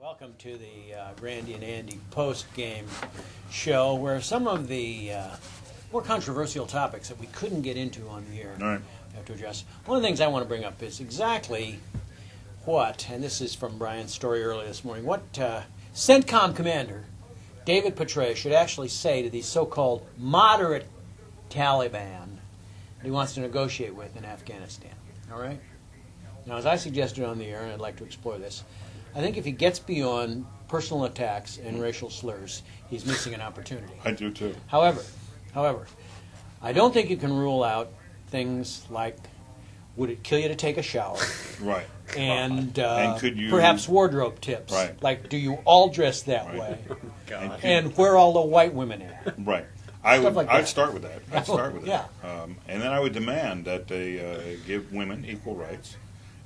Welcome to the Grandy and Andy post-game show, where some of the more controversial topics that we couldn't get into on the air we have to address. One of the things I want to bring up is exactly what, and this is from Brian's story earlier this morning, what CENTCOM commander David Petraeus should actually say to these so-called moderate Taliban that he wants to negotiate with in Afghanistan. All right? Now, as I suggested on the air, and I'd like to explore this, I think if he gets beyond personal attacks and racial slurs, he's missing an opportunity. I do too. However, I don't think you can rule out things like, would it kill you to take a shower? Right. And could you, perhaps wardrobe tips. Right. Like, do you all dress that Right. way? God. And where are all the white women at? Right. Like I'd that. start with that. I'd start with Yeah. that. And then I would demand that they give women equal rights.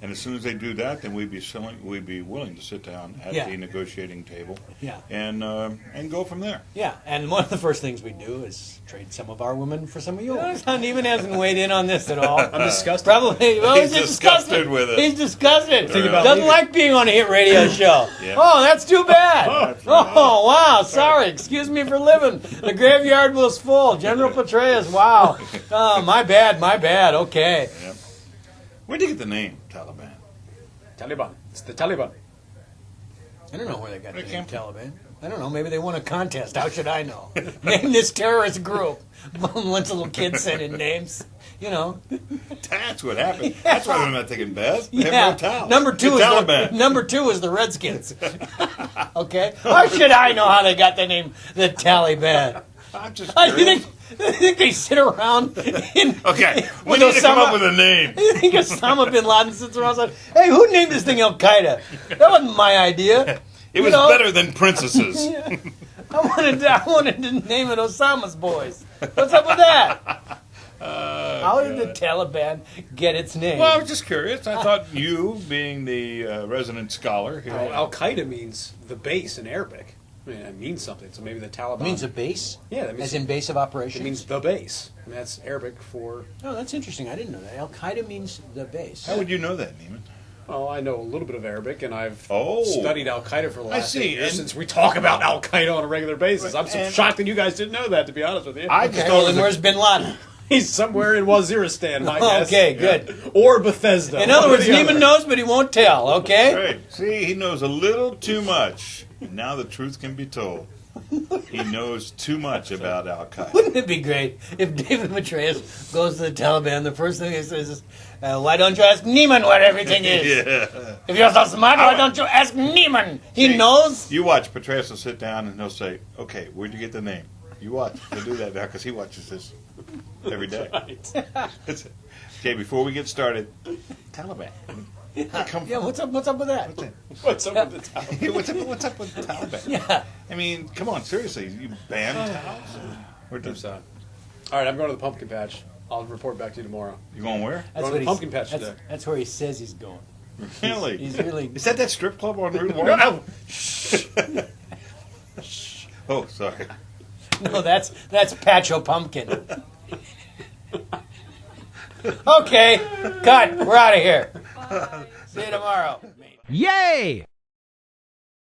And as soon as they do that, then we'd be willing to sit down at the negotiating table and go from there. Yeah, and one of the first things we do is trade some of our women for some of yours. Neiman hasn't weighed in on this at all. I'm disgusted. Probably. Well, He's disgusted with it. He's disgusted. About Doesn't like being on a hit radio show. Yeah. Oh, that's too bad. That's right. Oh, wow. Sorry. Excuse me for living. The graveyard was full. General Petraeus. Wow. Oh, my bad. Okay. Yep. Where'd you get the name Taliban? Taliban. It's the Taliban. I don't know where they got the Where it name came from. Taliban. I don't know. Maybe they won a contest. How should I know? Name this terrorist group. Once a little kid sent in names. You know. That's what happened. That's why they're not taking baths. They Yeah. have no towels. Number two is the Redskins. Okay. How should I know how they got the name the Taliban? I'm just I curious. think they sit around. Okay, we need to come up with a name. I think Osama bin Laden sits around and says, "Hey, who named this thing Al Qaeda? That wasn't my idea. It was better than princesses. Yeah. I wanted to name it Osama's Boys. What's up with that? How did the Taliban get its name? Well, I was just curious. I thought you, being the resident scholar here, Al Qaeda means the base in Arabic. I mean, it means something. So maybe the Taliban It means a base? Yeah, that means As in base of operations? it means the base, and that's Arabic for. Oh, that's interesting. I didn't know that. Al Qaeda means the base. how would you know that, Neiman? Well, I know a little bit of Arabic, and I've Oh. studied Al Qaeda for the last see, 8 years and- since we talk about Al Qaeda on a regular basis. I'm so And- shocked that you guys didn't know that. To be honest with you, I just Okay, thought well, it was then where's Bin Laden? he's somewhere in Waziristan, my guess. Okay, good. Or Bethesda. In other One or words, the Neiman other. knows, but he won't tell, okay? Right. See, he knows a little too much. Now the truth can be told. He knows too much about Al Qaeda. Wouldn't it be great if David Petraeus goes to the Taliban, the first thing he says is, why don't you ask Neiman what everything is? Yeah. If you're so smart, why don't you ask Neiman? He See, knows. You watch. Petraeus will sit down and he'll say, "Okay, where'd you get the name?" You watch. He'll do that now because he watches this every day. Okay, before we get started, Taliban. Yeah, what's up with that? What's up with the Taliban? Hey, what's up with the Taliban? Yeah. I mean, come on, seriously, you ban towels? Or I'm sad. All right, I'm going to the pumpkin patch. I'll report back to you tomorrow. you going where? That's Going to what the pumpkin patch today. That's where he says he's going. Really? He's really. Is that strip club on Route 1? No. Oh, sorry. No, that's Pacho Pumpkin. Okay, cut. We're out of here. See you tomorrow. Yay!